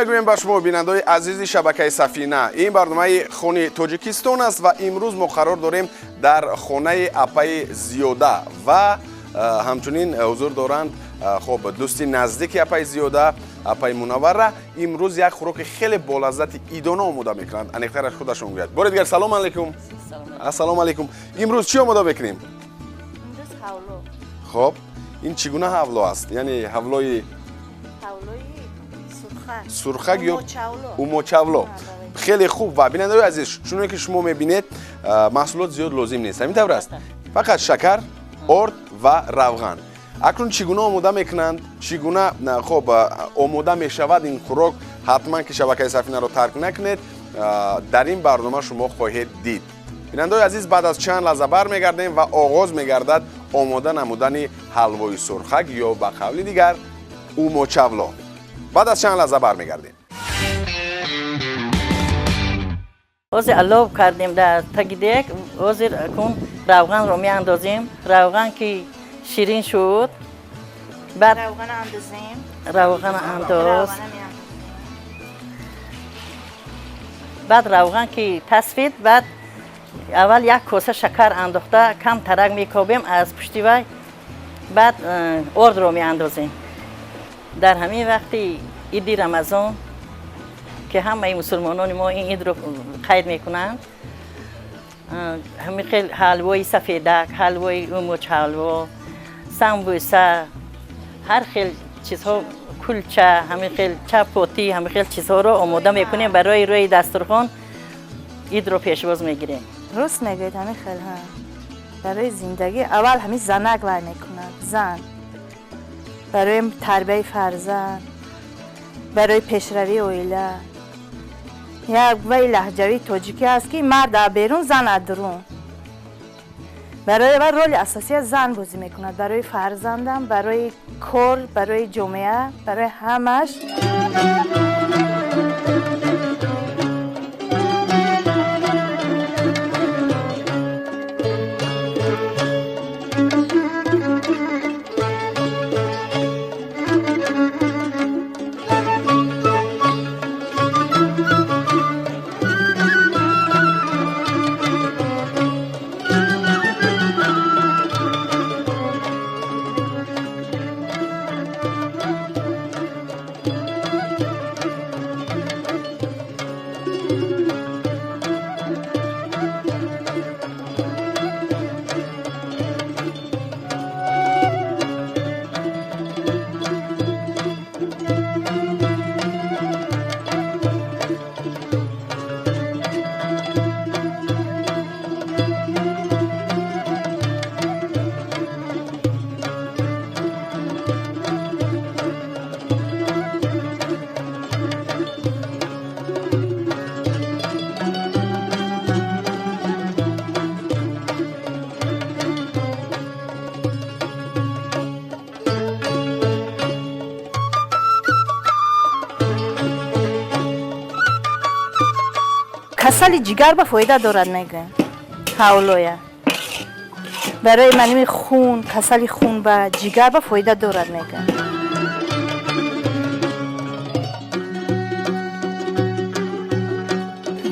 میگویم با شما بینندگان عزیز شبکه سفینه. این برنامه خونه تاجیکستان است و امروز ما قرار داریم در خانه اپای زیاده و همچنین حضور دارند خب دوستی نزدیک اپای زیاده، اپای منوره. امروز یک خوراک خیلی بالذت ایدانه آماده میکنند. انیکتر از خودشون میگوید. بار دیگر سلام علیکم. السلام علیکم. امروز چی آماده میکنیم؟ امروز حولو. خب این چگونه حولو است؟ یعنی حولوی سرخک یا اوموچاولو. خیلی خوب. و بینندگان عزیز چون که شما میبینید محصولات زیاد لازم نیست. همین طور است. فقط شکر، آرد و روغن. اکنون چگونه آماده میکنند؟ چگونه خب آماده میشود این خوراک؟ حتما که شبکه سفینه رو ترک نکنید. در این برنامه شما خواهید دید. بینندگان عزیز بعد از چند لحظه برمیگردیم و آغاز میگردد آماده نمودن حلوای سرخک یا به قول دیگر اوموچاولو. بعد از چند لحظه برمیگردیم. حاضر علوب کردیم در تگیدک. حاضر کن روغن رو میاندازیم. روغن که شیرین شد بعد روغن انداز. بعد روغن که تصفید بعد اول یک کاسه شکر انداخته کم ترک میکوبیم از پشتی وی. بعد آرد رو میاندازیم. در همین وقتی عید رمضان که همه مسلمانان ما این عید رو قید میکنند، همین خیلی حلوای سفیدک، حلوای اوموچاولو، سمبوسه، هر خیلی چیزها، کلچه، همین خیلی چپاتی، همین خیلی چیزها رو آماده میکنیم برای روی دسترخوان عید رو پیشواز میگیریم. راست میگوید همین خیلی برای زندگی اول همین زنک وای میکنند. زن برای تربیت فرزند، برای پیشروی اویله. یک وی لهجوی تاجیکی است که مرد در بیرون زن در درون. برای و رول اساسی زن بازی میکند برای فرزندم، برای کل، برای جامعه، برای همش. کسل جگر به فایده دارد میگن حولویا. برای منیم خون، کسل خون به جگر به فایده دارد میگن.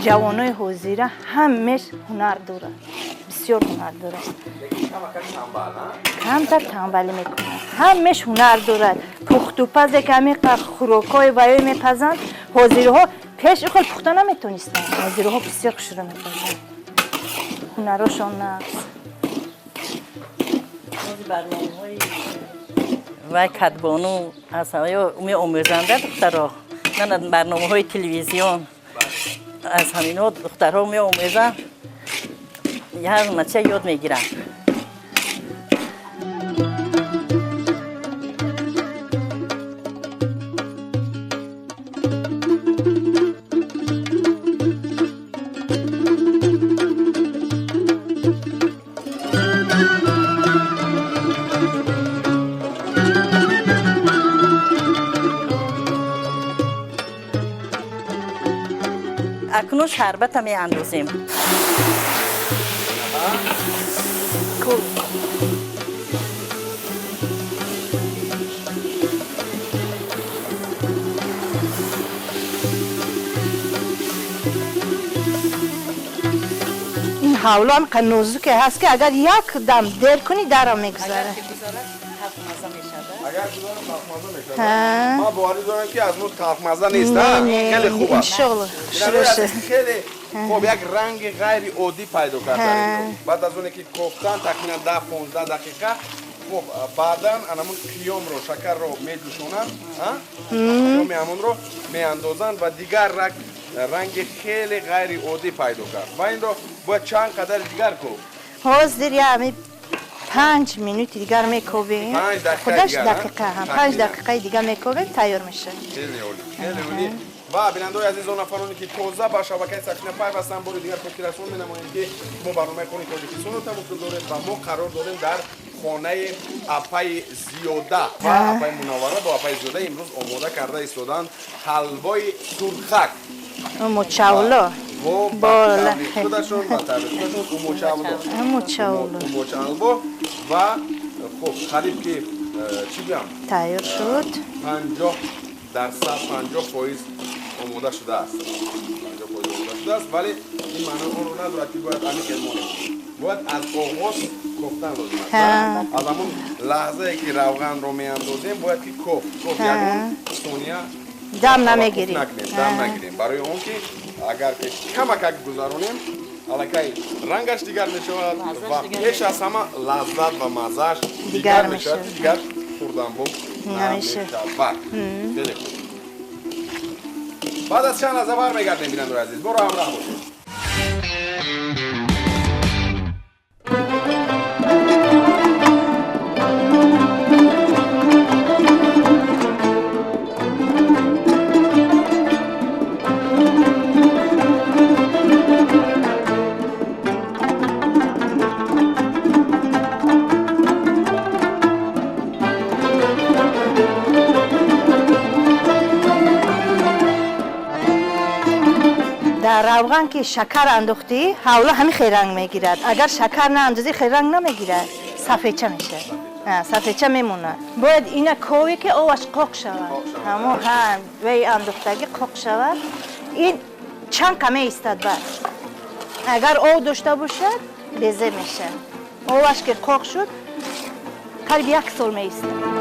جوانای حوزیره همش هنر دارد، بسیار هنر دارد. کمتر تنبلی میکنه. همش هنر دارد. پخت و پز که همین خوراکای ویای میپزند حوزیره ها پیش خود پخته نمیتونستن. حوزیره ها بسیار خوش رو میپزند. هنراشان نست. و کدبانو از همه آموزنده دخترها، نه برنامه های تلویزیون از همین ها دخترها می آموزن، هر مچه یاد میگیرن. اکنون شربت می اندازیم. حاولو هم نازکی هست که اگر یک دم دیر کنی درم میگذاره. اگر بذارم تلخ مزه میشه. ما باوری دارم که از نوع تلخ مزه نیست. خیلی خوبه. انشالله. خیلی خوب یک رنگ غیر عادی پیدا کرده. بعد از اون که کوفتن تقریبا 10-15 دقیقه خب بعدا انمون قیام رو شکر رو میجوشونن قیام همون رو میاندازن و دیگر رنگ خیلی غیر عادی پیدا کرد و این رو باید چند قدر دیگر کو حاضر یا همی 5 منوت دیگر میکوبیم 5 دقیقه هم 5 دقیقه دیگر میکوبیم تیار میشه خیلی عالی و بیننده‌های عزیز و نفرانی که تازه با شبکه سفینه پیوستن بار دیگر خودتون می‌نماییم که ما برنامه خونی تاجیکستان رو تماشا داریم و ما قرار داریم در خانه اپای زیاده و اپای منوره با اپای زیاده امروز آماده کرده ایستادن حلوای سرخک موچاولو با تبلیغ خودشون و تبلیغ خودشون موچاولو و خب قریب که چی بیام تیار شد 50% آماده شده است 50% آماده شده است ولی این معنی اون رو ندارد که باید همین کلمانه باید از آغاز کفتن لازم است از همون لحظه که روغن رو میاندازیم باید که کفت یکون ثانیه دم نمیگیریم برای اون که اگر که کمک گذارونیم الکی رنگش دیگر میشود و پیش از همه لذت و مزهش دیگر میشود دیگر خوردن بود نمیشه خیلی خوب بعد از چند لحظه برمیگردیم بیننده عزیز برو همراه باشید در روغن که شکر انداختی حالا همین خیلی رنگ میگیرد اگر شکر نه اندازی خیلی رنگ نمیگیرد سفیدچه میشه سفیدچه میمونه باید اینا کوی که آوش قاق شود همون هم وی انداختگی قاق شود این چند کمه ایستد بر اگر او داشته باشد بزه میشه آوش که قاق شد قریب 1 سال میستد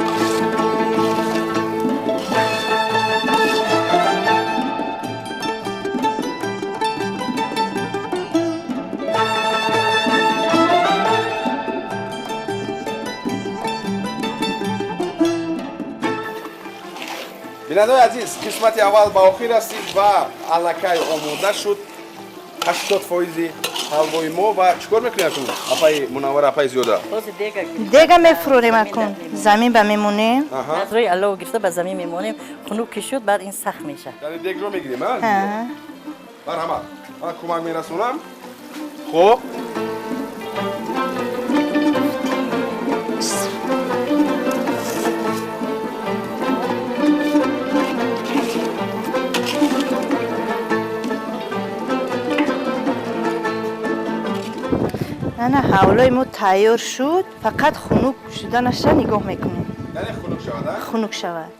بیننده‌های عزیز قسمت اول با آخر هستید و الکی آماده شد 80% حلوای ما و چیکار میکنید اکنون؟ اپای منور اپای زیاده دیگه میفروریم اکن زمین به میمونیم از روی علو گرفته به زمین میمونیم خنوک که شد بعد این سخت میشه یعنی دیگ رو میگیریم مرحبا من کمک میرسونم خب نه حولای ما تیار شد فقط خنک شدنش نگاه میکنیم یعنی خنک شود خنک شود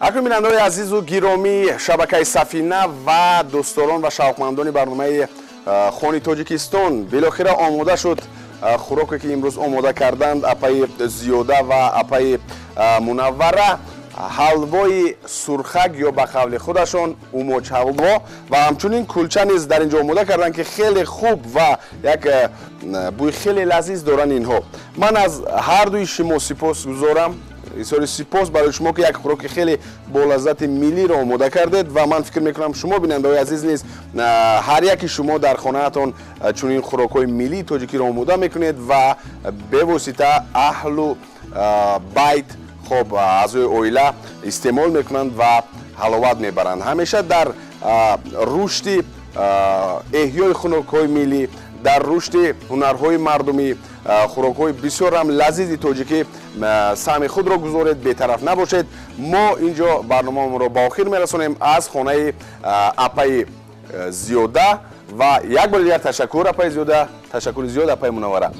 اکنون بیننده‌های عزیز و گرامی شبکه سفینه و دوستداران و شوقمندان برنامه خانی تاجیکستان بالاخره آماده شد خوراکی که امروز آماده کردند اپای زیاده و اپای منوره حلوای سرخک یا به قول خودشان اوموچ حلوا و همچنین کلچه نیز در اینجا آماده کردند که خیلی خوب و یک بوی خیلی لذیذ دارن اینها. من از هر دوی شما سپاس گذارم بسیار سپاس برای شما که یک خوراک خیلی با لذت ملی را آماده کردید و من فکر میکنم شما بیننده‌های عزیز نیز هر یکی شما در خانه‌تان چنین خوراک‌های ملی تاجیکی را آماده میکنید و به واسطه اهل و بیت خب اعضای عائله استعمال میکنند و حلاوت میبرند. همیشه در رشد احیای خوراک‌های ملی дар рушди ҳунарҳои мардумӣ, хӯрокҳои бисёр ҳам лазизи тоҷикӣ саҳми худро гузоред, бетараф набошед. мо инҷо барномаамонро ба охир мерасонем аз хонаи апаи зиёда ва як бори дигар ташаккур апаи зиёда, ташаккури зиёд апаи мунаввара.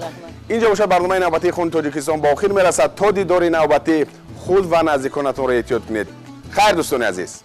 инҷо бошад барномаи навбатии Хуни Тоҷикистон ба охир мерасад. то дидори навбатӣ худ ва наздиконатонро эҳтиёт кунед. хайр дӯстони азиз.